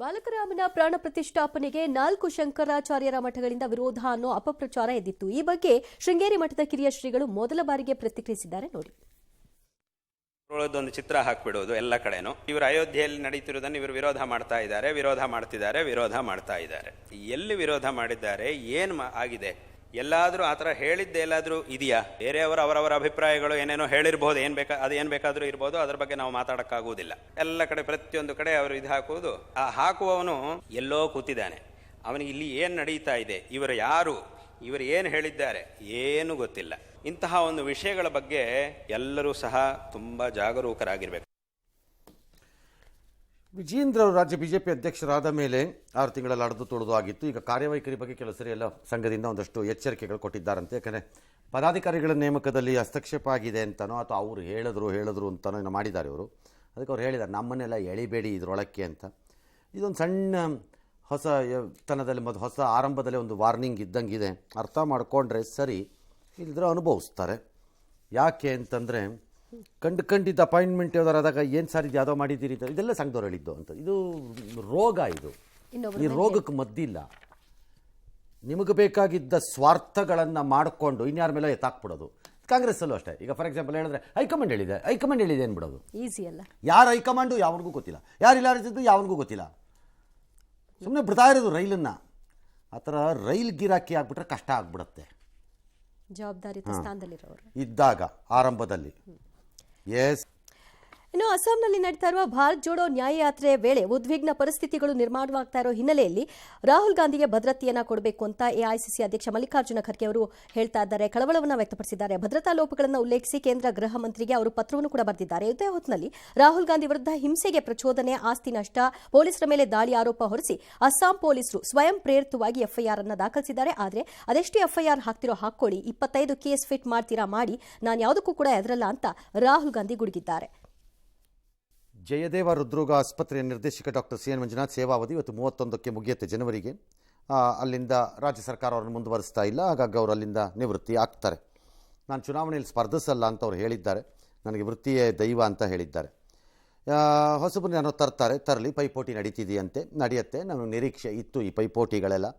ಬಾಲಕರಾಮನ ಪ್ರಾಣ ಪ್ರತಿಷ್ಠಾಪನೆಗೆ 4 ಶಂಕರಾಚಾರ್ಯರ ಮಠಗಳಿಂದ ವಿರೋಧ ಅನ್ನೋ ಅಪಪ್ರಚಾರ ಎದ್ದಿತ್ತು. ಈ ಬಗ್ಗೆ ಶೃಂಗೇರಿ ಮಠದ ಕಿರಿಯ ಶ್ರೀಗಳು ಮೊದಲ ಬಾರಿಗೆ ಪ್ರತಿಕ್ರಿಯಿಸಿದ್ದಾರೆ ನೋಡಿ. ಒಂದು ಚಿತ್ರ ಹಾಕಿಬಿಡೋದು ಎಲ್ಲ ಕಡೆನೂ. ಇವರು ಅಯೋಧ್ಯೆಯಲ್ಲಿ ನಡೀತಿರೋದನ್ನು ಇವರು ವಿರೋಧ ಮಾಡ್ತಾ ಇದ್ದಾರೆ, ವಿರೋಧ ಮಾಡ್ತಾ ಇದ್ದಾರೆ. ಎಲ್ಲಿ ವಿರೋಧ ಮಾಡಿದ್ದಾರೆ, ಏನು ಆಗಿದೆ, ಎಲ್ಲಾದರೂ ಆ ಥರ ಹೇಳಿದ್ದೆ ಎಲ್ಲಾದರೂ ಇದೆಯಾ? ಬೇರೆಯವರು ಅವರವರ ಅಭಿಪ್ರಾಯಗಳು ಏನೇನೋ ಹೇಳಿರ್ಬೋದು, ಅದು ಏನು ಬೇಕಾದರೂ ಇರ್ಬೋದು, ಅದ್ರ ಬಗ್ಗೆ ನಾವು ಮಾತಾಡೋಕ್ಕಾಗುವುದಿಲ್ಲ. ಎಲ್ಲ ಕಡೆ ಪ್ರತಿಯೊಂದು ಕಡೆ ಅವರು ಇದು ಹಾಕುವುದು. ಆ ಹಾಕುವವನು ಎಲ್ಲೋ ಕೂತಿದ್ದಾನೆ, ಅವನಿಗೆ ಇಲ್ಲಿ ಏನು ನಡೀತಾ ಇದೆ, ಇವರು ಯಾರು, ಇವರು ಏನು ಹೇಳಿದ್ದಾರೆ ಏನು ಗೊತ್ತಿಲ್ಲ. ಇಂತಹ ಒಂದು ವಿಷಯಗಳ ಬಗ್ಗೆ ಎಲ್ಲರೂ ಸಹ ತುಂಬ ಜಾಗರೂಕರಾಗಿರಬೇಕು. ವಿಜೇಂದ್ರ ಅವರು ರಾಜ್ಯ ಬಿಜೆಪಿ ಅಧ್ಯಕ್ಷರಾದ ಮೇಲೆ 6 ತಿಂಗಳಲ್ಲಿ ಅಡ್ದು ತೊಳೆದು ಆಗಿತ್ತು. ಈಗ ಕಾರ್ಯವೈಖರಿ ಬಗ್ಗೆ ಕೆಲವು ಸರಿ ಎಲ್ಲ ಸಂಘದಿಂದ ಒಂದಷ್ಟು ಎಚ್ಚರಿಕೆಗಳು ಕೊಟ್ಟಿದ್ದಾರಂತೆ. ಯಾಕಂದರೆ ಪದಾಧಿಕಾರಿಗಳ ನೇಮಕದಲ್ಲಿ ಹಸ್ತಕ್ಷೇಪ ಆಗಿದೆ ಅಂತನೋ ಅಥವಾ ಅವರು ಹೇಳಿದ್ರು ಅಂತನೋ ಏನೋ ಮಾಡಿದ್ದಾರೆ ಇವರು. ಅದಕ್ಕೆ ಅವ್ರು ಹೇಳಿದ್ದಾರೆ, ನಮ್ಮನ್ನೆಲ್ಲ ಎಳಿಬೇಡಿ ಇದರೊಳಕ್ಕೆ ಅಂತ. ಇದೊಂದು ಸಣ್ಣ ಹೊಸ ತನದಲ್ಲಿ ಹೊಸ ಆರಂಭದಲ್ಲಿ ಒಂದು ವಾರ್ನಿಂಗ್ ಇದ್ದಂಗಿದೆ. ಅರ್ಥ ಮಾಡಿಕೊಂಡ್ರೆ ಸರಿ, ಇಲ್ಲದ್ರೆ ಅನುಭವಿಸ್ತಾರೆ. ಯಾಕೆ ಅಂತಂದರೆ ಕಂಡಿದ್ದ ಅಪಾಯಿಂಟ್ಮೆಂಟ್ ಯಾವ್ದಾರಾದಾಗ ಏನು ಸರ್ ಇದು ಯಾವುದೋ ಮಾಡಿದ್ದೀರಿ ಇದೆಲ್ಲ ಸಂಘದವ್ರು ಹೇಳಿದ್ದು ಅಂತ. ಇದು ರೋಗ, ಇದು ಈ ರೋಗಕ್ಕೆ ಮದ್ದಿಲ್ಲ. ನಿಮಗೆ ಬೇಕಾಗಿದ್ದ ಸ್ವಾರ್ಥಗಳನ್ನು ಮಾಡಿಕೊಂಡು ಇನ್ಯಾರ ಮೇಲೆ ಎತ್ತಾಕ್ಬಿಡೋದು. ಕಾಂಗ್ರೆಸ್ಸಲ್ಲೂ ಅಷ್ಟೇ. ಈಗ ಫಾರ್ ಎಕ್ಸಾಂಪಲ್ ಹೇಳಿದ್ರೆ ಹೈಕಮಾಂಡ್ ಹೇಳಿದೆ ಅಂದ್ಬಿಡೋದು. ಈಸಿ ಅಲ್ಲ. ಯಾರು ಹೈಕಮಾಂಡು ಯಾವನಿಗೂ ಗೊತ್ತಿಲ್ಲ, ಯಾರು ಇಲ್ಲ ಯಾವನಿಗೂ ಗೊತ್ತಿಲ್ಲ. ಸುಮ್ಮನೆ ಬಿಡ್ತಾ ಇರೋದು ರೈಲನ್ನು. ಆ ಥರ ರೈಲ್ ಗಿರಾಕಿ ಆಗ್ಬಿಟ್ರೆ ಕಷ್ಟ ಆಗ್ಬಿಡುತ್ತೆ. ಜವಾಬ್ದಾರಿ ಸ್ಥಾನದಲ್ಲಿರೋರು ಇದ್ದಾಗ ಆರಂಭದಲ್ಲಿ. ಎಸ್. ಇನ್ನು ಅಸ್ಸಾಂನಲ್ಲಿ ನಡೀತಾ ಇರುವ ಭಾರತ್ ಜೋಡೋ ನ್ಯಾಯಯಾತ್ರೆ ವೇಳೆ ಉದ್ವಿಗ್ನ ಪರಿಸ್ಥಿತಿಗಳು ನಿರ್ಮಾಣವಾಗ್ತಾ ಇರೋ ಹಿನ್ನೆಲೆಯಲ್ಲಿ ರಾಹುಲ್ ಗಾಂಧಿಗೆ ಭದ್ರತೆಯನ್ನ ಕೊಡಬೇಕು ಅಂತ ಎಐಸಿಸಿ ಅಧ್ಯಕ್ಷ ಮಲ್ಲಿಕಾರ್ಜುನ ಖರ್ಗೆ ಅವರು ಹೇಳ್ತಾ ಇದ್ದಾರೆ, ಕಳವಳವನ್ನು ವ್ಯಕ್ತಪಡಿಸಿದ್ದಾರೆ. ಭದ್ರತಾ ಲೋಪಗಳನ್ನು ಉಲ್ಲೇಖಿಸಿ ಕೇಂದ್ರ ಗೃಹ ಮಂತ್ರಿಗೆ ಅವರು ಪತ್ರವನ್ನು ಕೂಡ ಬರೆದಿದ್ದಾರೆ. ಇದೇ ಹೊತ್ತಿನಲ್ಲಿ ರಾಹುಲ್ ಗಾಂಧಿ ವಿರುದ್ಧ ಹಿಂಸೆಗೆ ಪ್ರಚೋದನೆ, ಆಸ್ತಿ ನಷ್ಟ, ಪೊಲೀಸರ ಮೇಲೆ ದಾಳಿ ಆರೋಪ ಹೊರಿಸಿ ಅಸ್ಸಾಂ ಪೊಲೀಸರು ಸ್ವಯಂ ಪ್ರೇರಿತವಾಗಿ ಎಫ್ಐಆರ್ ಅನ್ನು ದಾಖಲಿಸಿದ್ದಾರೆ. ಆದರೆ ಅದೆಷ್ಟು ಎಫ್ಐಆರ್ ಹಾಕ್ತಿರೋ ಹಾಕೊಳ್ಳಿ, 25 ಕೇಸ್ ಫಿಟ್ ಮಾಡ್ತೀರಾ ಮಾಡಿ, ನಾನು ಯಾವುದಕ್ಕೂ ಕೂಡ ಎದುರಲ್ಲ ಅಂತ ರಾಹುಲ್ ಗಾಂಧಿ ಗುಡುಗಿದ್ದಾರೆ. ಜಯದೇವ ಹೃದ್ರೋಗ ಆಸ್ಪತ್ರೆಯ ನಿರ್ದೇಶಕ ಡಾಕ್ಟರ್ CN ಮಂಜುನಾಥ್ ಸೇವಾವಧಿ ಇವತ್ತು 31ಕ್ಕೆ ಮುಗಿಯುತ್ತೆ, ಜನವರಿಗೆ. ಅಲ್ಲಿಂದ ರಾಜ್ಯ ಸರ್ಕಾರ ಅವರನ್ನು ಮುಂದುವರಿಸ್ತಾ ಇಲ್ಲ, ಹಾಗಾಗಿ ಅವರು ಅಲ್ಲಿಂದ ನಿವೃತ್ತಿ ಆಗ್ತಾರೆ. ನಾನು ಚುನಾವಣೆಯಲ್ಲಿ ಸ್ಪರ್ಧಿಸಲ್ಲ ಅಂತ ಅವ್ರು ಹೇಳಿದ್ದಾರೆ. ನನಗೆ ವೃತ್ತಿಯೇ ದೈವ ಅಂತ ಹೇಳಿದ್ದಾರೆ. ಹೊಸಬರು ನಾನು ತರಲಿ, ಪೈಪೋಟಿ ನಡೆಯುತ್ತೆ. ನನಗೆ ನಿರೀಕ್ಷೆ ಇತ್ತು ಈ ಪೈಪೋಟಿಗಳೆಲ್ಲ.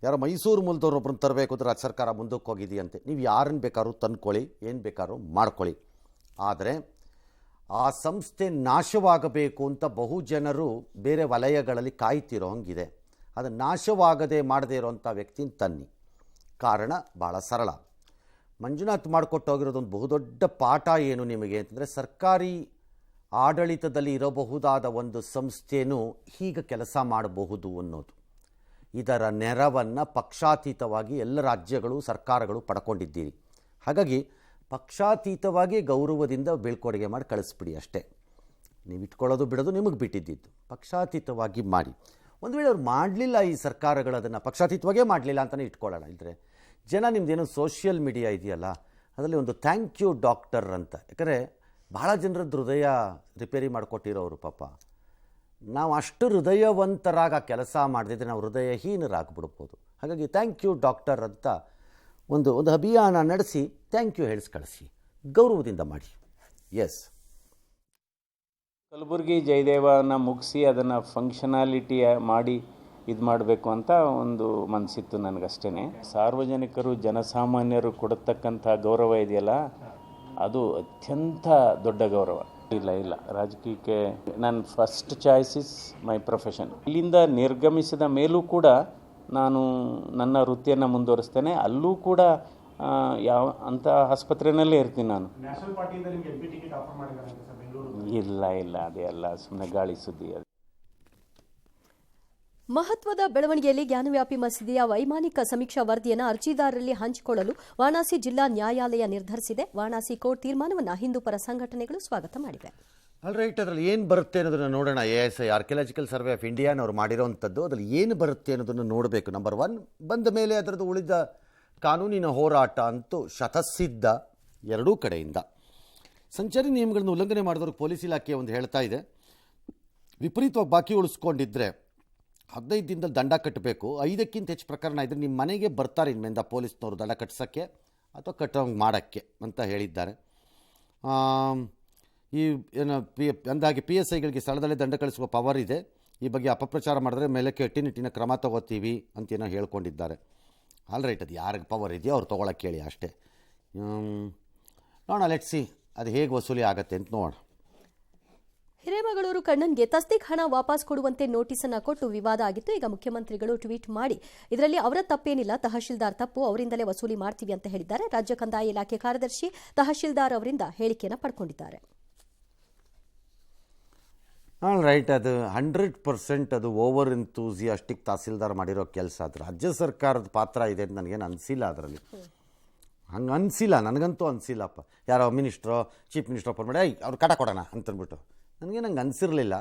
ಯಾರೋ ಮೈಸೂರು ಮೂಲದವ್ರೊಬ್ಬರನ್ನ ತರಬೇಕು ಅಂದರೆ ರಾಜ್ಯ ಸರ್ಕಾರ ಮುಂದಕ್ಕೆ ಹೋಗಿದೆಯಂತೆ. ನೀವು ಯಾರನ್ನು ಬೇಕಾದ್ರೂ ತಂದ್ಕೊಳ್ಳಿ, ಏನು ಬೇಕಾದ್ರೂ ಮಾಡ್ಕೊಳ್ಳಿ. ಆದರೆ ಆ ಸಂಸ್ಥೆ ನಾಶವಾಗಬೇಕು ಅಂತ ಬಹು ಜನರು ಬೇರೆ ವಲಯಗಳಲ್ಲಿ ಕಾಯ್ತಿರೋ ಹಂಗಿದೆ. ಅದು ನಾಶವಾಗದೆ ಮಾಡದೇ ಇರೋವಂಥ ವ್ಯಕ್ತಿನ ತನ್ನಿ. ಕಾರಣ ಭಾಳ ಸರಳ. ಮಂಜುನಾಥ್ ಮಾಡಿಕೊಟ್ಟೋಗಿರೋದೊಂದು ಬಹುದೊಡ್ಡ ಪಾಠ ಏನು ನಿಮಗೆ ಅಂತಂದರೆ, ಸರ್ಕಾರಿ ಆಡಳಿತದಲ್ಲಿ ಇರಬಹುದಾದ ಒಂದು ಸಂಸ್ಥೆಯೂ ಹೀಗೆ ಕೆಲಸ ಮಾಡಬಹುದು ಅನ್ನೋದು. ಇದರ ನೆರವನ್ನು ಪಕ್ಷಾತೀತವಾಗಿ ಎಲ್ಲ ರಾಜ್ಯಗಳು ಸರ್ಕಾರಗಳು ಪಡ್ಕೊಂಡಿದ್ದೀರಿ. ಹಾಗಾಗಿ ಪಕ್ಷಾತೀತವಾಗಿ ಗೌರವದಿಂದ ಬೀಳ್ಕೊಡುಗೆ ಮಾಡಿ ಕಳಿಸ್ಬಿಡಿ ಅಷ್ಟೇ. ನೀವು ಇಟ್ಕೊಳ್ಳೋದು ಬಿಡೋದು ನಿಮಗೆ ಬಿಟ್ಟಿದ್ದಿದ್ದು. ಪಕ್ಷಾತೀತವಾಗಿ ಮಾಡಿ. ಒಂದು ವೇಳೆ ಅವ್ರು ಮಾಡಲಿಲ್ಲ, ಈ ಸರ್ಕಾರಗಳು ಅದನ್ನು ಪಕ್ಷಾತೀತವಾಗೇ ಮಾಡಲಿಲ್ಲ ಅಂತಲೇ ಇಟ್ಕೊಳ್ಳೋಣ. ಇಲ್ಲದ್ರೆ ಜನ ನಿಮ್ಮದೇನೋ ಸೋಷಿಯಲ್ ಮೀಡಿಯಾ ಇದೆಯಲ್ಲ, ಅದರಲ್ಲಿ ಒಂದು ಥ್ಯಾಂಕ್ ಯು ಡಾಕ್ಟರ್ ಅಂತ. ಯಾಕಂದರೆ ಭಾಳ ಜನರದ್ದು ಹೃದಯ ರಿಪೇರಿ ಮಾಡಿಕೊಟ್ಟಿರೋರು ಪಾಪ. ನಾವು ಅಷ್ಟು ಹೃದಯವಂತರಾಗಿ ಆ ಕೆಲಸ ಮಾಡದಿದ್ದರೆ ನಾವು ಹೃದಯಹೀನರಾಗ್ಬಿಡ್ಬೋದು. ಹಾಗಾಗಿ ಥ್ಯಾಂಕ್ ಯು ಡಾಕ್ಟರ್ ಅಂತ ಒಂದು ಅಭಿಯಾನ ನಡೆಸಿ ಥ್ಯಾಂಕ್ ಯು ಹೇಳಿಸಿ ಕಳಿಸಿ, ಗೌರವದಿಂದ ಮಾಡಿ. ಎಸ್. ಕಲಬುರಗಿ ಜಯದೇವನ ಮುಗಿಸಿ ಅದನ್ನು ಫಂಕ್ಷನಾಲಿಟಿ ಮಾಡಿ ಇದು ಮಾಡಬೇಕು ಅಂತ ಒಂದು ಮನಸ್ಸಿತ್ತು ನನಗಷ್ಟೇ. ಸಾರ್ವಜನಿಕರು ಜನಸಾಮಾನ್ಯರು ಕೊಡತಕ್ಕಂಥ ಗೌರವ ಇದೆಯಲ್ಲ, ಅದು ಅತ್ಯಂತ ದೊಡ್ಡ ಗೌರವ. ಇಲ್ಲ ರಾಜಕೀಯಕ್ಕೆ ನನ್ನ first choice is my profession. ಇಲ್ಲಿಂದ ನಿರ್ಗಮಿಸಿದ ಮೇಲೂ ಕೂಡ ನಾನು ನನ್ನ ವೃತ್ತಿಯನ್ನು ಮುಂದುವರಿಸ್ತೇನೆ. ಅಲ್ಲೂ ಕೂಡ ಅಂಥ ಆಸ್ಪತ್ರೆಯಲ್ಲೇ ಇರ್ತೀನಿ ನಾನು. ಇಲ್ಲ ಅದೇ ಅಲ್ಲ, ಸುಮ್ಮನೆ ಗಾಳಿ ಸುದ್ದಿ ಅದು. ಮಹತ್ವದ ಬೆಳವಣಿಗೆಯಲ್ಲಿ ಜ್ಞಾನವ್ಯಾಪಿ ಮಸೀದಿಯ ವೈಮಾನಿಕ ಸಮೀಕ್ಷಾ ವರದಿಯನ್ನು ಅರ್ಜಿದಾರರಲ್ಲಿ ಹಂಚಿಕೊಳ್ಳಲು ವಾರಣಾಸಿ ಜಿಲ್ಲಾ ನ್ಯಾಯಾಲಯ ನಿರ್ಧರಿಸಿದೆ. ವಾರಣಾಸಿ ಕೋರ್ಟ್ ತೀರ್ಮಾನವನ್ನು ಹಿಂದೂ ಪರ ಸಂಘಟನೆಗಳು ಸ್ವಾಗತ ಮಾಡಿವೆ. ರೈಟ್. ಅದರಲ್ಲಿ ಏನು ಬರುತ್ತೆ ಅನ್ನೋದನ್ನು ನೋಡೋಣ. ASI ಆರ್ಕಿಯಾಲಜಿಕಲ್ ಸರ್ವೆ ಆಫ್ ಇಂಡಿಯಾನವ್ರು ಮಾಡಿರೋವಂಥದ್ದು. ಅದರಲ್ಲಿ ಏನು ಬರುತ್ತೆ ಅನ್ನೋದನ್ನು ನೋಡಬೇಕು. ನಂಬರ್ 1 ಬಂದ ಮೇಲೆ ಅದರದ್ದು ಉಳಿದ ಕಾನೂನಿನ ಹೋರಾಟ ಅಂತೂ ಶತಸಿದ್ಧ ಎರಡೂ ಕಡೆಯಿಂದ. ಸಂಚಾರಿ ನಿಯಮಗಳನ್ನು ಉಲ್ಲಂಘನೆ ಮಾಡಿದವ್ರಿಗೆ ಪೊಲೀಸ್ ಇಲಾಖೆ ಒಂದು ಹೇಳ್ತಾ ಇದೆ, ವಿಪರೀತವಾಗಿ ಬಾಕಿ ಉಳಿಸ್ಕೊಂಡಿದ್ರೆ 15 ದಿನದಲ್ಲಿ ದಂಡ ಕಟ್ಟಬೇಕು. 5ಕ್ಕಿಂತ ಹೆಚ್ಚು ಪ್ರಕರಣ ಇದ್ದರೆ ನಿಮ್ಮ ಮನೆಗೆ ಬರ್ತಾರೆ ಇನ್ಮೇಲಿಂದ ಪೊಲೀಸ್ನವರು ದಂಡ ಕಟ್ಟಿಸೋಕ್ಕೆ ಅಥವಾ ಕಟ್ಟೋಂಗೆ ಮಾಡೋಕ್ಕೆ ಅಂತ ಹೇಳಿದ್ದಾರೆ. ಈ ಏನು ಅಂದಾಗೆ PSIಗಳಿಗೆ ಸ್ಥಳದಲ್ಲೇ ದಂಡ ಕಳಿಸುವ ಪವರ್ ಇದೆ. ಈ ಬಗ್ಗೆ ಅಪಪ್ರಚಾರ ಮಾಡಿದ್ರೆ ಮೇಲೆ ಕಟ್ಟುನಿಟ್ಟಿನ ಕ್ರಮ ತಗೋತೀವಿ ಅಂತೇನೋ ಹೇಳ್ಕೊಂಡಿದ್ದಾರೆ. ಆಲ್ ರೈಟ್, ಅದು ಯಾರಿಗೆ ಪವರ್ ಇದೆಯೋ ಅವ್ರು ತೊಗೊಳಕ್ಕೆ ಕೇಳಿ ಅಷ್ಟೇ. ನೋಡೋಣ, ಲೆಟ್ಸಿ ಅದು ಹೇಗೆ ವಸೂಲಿ ಆಗುತ್ತೆ ಅಂತ ನೋಡೋಣ. ಹಿರೇಮಗಳೂರು ಕಣ್ಣನ್ಗೆ ತಸ್ದೀಕ್ ಹಣ ವಾಪಸ್ ಕೊಡುವಂತೆ ನೋಟಿಸ್ ಅನ್ನು ಕೊಟ್ಟು ವಿವಾದ ಆಗಿತ್ತು. ಈಗ ಮುಖ್ಯಮಂತ್ರಿಗಳು ಟ್ವೀಟ್ ಮಾಡಿ ಇದರಲ್ಲಿ ಅವರ ತಪ್ಪೇನಿಲ್ಲ, ತಹಶೀಲ್ದಾರ್ ತಪ್ಪು, ಅವರಿಂದಲೇ ವಸೂಲಿ ಮಾಡ್ತೀವಿ ಅಂತ ಹೇಳಿದ್ದಾರೆ. ರಾಜ್ಯ ಕಂದಾಯ ಇಲಾಖೆ ಕಾರ್ಯದರ್ಶಿ ತಹಶೀಲ್ದಾರ್ ಅವರಿಂದ ಹೇಳಿಕೆಯನ್ನು ಪಡ್ಕೊಂಡಿದ್ದಾರೆ. ಆಲ್ ರೈಟ್, ಅದು 100% ಅದು ಓವರ್ ಎಂಥೂಸಿಯಾಸ್ಟಿಕ್ ತಹಸೀಲ್ದಾರ್ ಮಾಡಿರೋ ಕೆಲಸ. ಅದು ರಾಜ್ಯ ಸರ್ಕಾರದ ಪಾತ್ರ ಇದೆ ಅಂತ ನನಗೇನು ಅನಿಸಿಲ್ಲ. ಅದರಲ್ಲಿ ಹಂಗೆ ಅನಿಸಿಲ್ಲ, ನನಗಂತೂ ಅನಿಸಿಲ್ಲಪ್ಪ. ಯಾರೋ ಮಿನಿಸ್ಟ್ರೋ ಚೀಫ್ ಮಿನಿಸ್ಟ್ರೋ ಫೋನ್ ಮಾಡಿ ಅವ್ರು ಕಟ ಕೊಡೋಣ ಅಂತಂದ್ಬಿಟ್ಟು ನನಗೆ ನಂಗೆ ಅನಿಸಿರಲಿಲ್ಲ.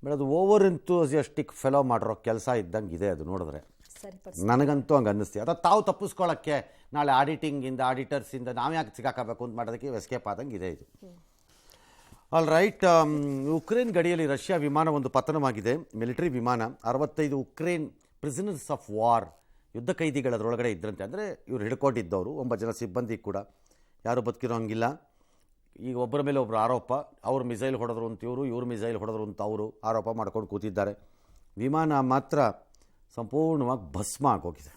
ಬಟ್ ಅದು ಓವರ್ ಎಂಥೂಸಿಯಾಸ್ಟಿಕ್ ಫೆಲೋ ಮಾಡಿರೋ ಕೆಲಸ ಇದ್ದಂಗೆ ಇದೆ ಅದು ನೋಡಿದ್ರೆ. ನನಗಂತೂ ಹಂಗೆ ಅನ್ನಿಸ್ತೀವಿ. ಅದು ತಾವು ತಪ್ಪಿಸ್ಕೊಳ್ಳೋಕ್ಕೆ ನಾಳೆ ಆಡಿಟರ್ಸಿಂದ ನಾವು ಯಾಕೆ ಸಿಗಾಕಬೇಕು ಅಂತ ಮಾಡೋದಕ್ಕೆ ಎಸ್ಕೇಪ್ ಆದಂಗೆ ಇದೆ ಇದು. ಆಲ್ ರೈಟ್, ಉಕ್ರೇನ್ ಗಡಿಯಲ್ಲಿ ರಷ್ಯಾ ವಿಮಾನ ಒಂದು ಪತನವಾಗಿದೆ. ಮಿಲಿಟರಿ ವಿಮಾನ. 65 ಉಕ್ರೇನ್ ಪ್ರಿಸನರ್ಸ್ ಆಫ್ ವಾರ್, ಯುದ್ಧ ಕೈದಿಗಳು ಅದರೊಳಗಡೆ ಇದ್ರಂತೆ. ಅಂದರೆ ಇವ್ರು ಹಿಡ್ಕೊಂಡಿದ್ದವರು 9 ಜನ ಸಿಬ್ಬಂದಿ ಕೂಡ ಯಾರೂ ಬದುಕಿರೋಂಗಿಲ್ಲ. ಈಗ ಒಬ್ಬರ ಮೇಲೆ ಒಬ್ಬರು ಆರೋಪ, ಅವ್ರು ಮಿಸೈಲ್ ಹೊಡೆದ್ರು ಅಂತ ಇವರು ಮಿಸೈಲ್ ಹೊಡೆದ್ರು ಅಂತ ಅವರು ಆರೋಪ ಮಾಡ್ಕೊಂಡು ಕೂತಿದ್ದಾರೆ. ವಿಮಾನ ಮಾತ್ರ ಸಂಪೂರ್ಣವಾಗಿ ಭಸ್ಮ ಆಗೋಗಿದೆ.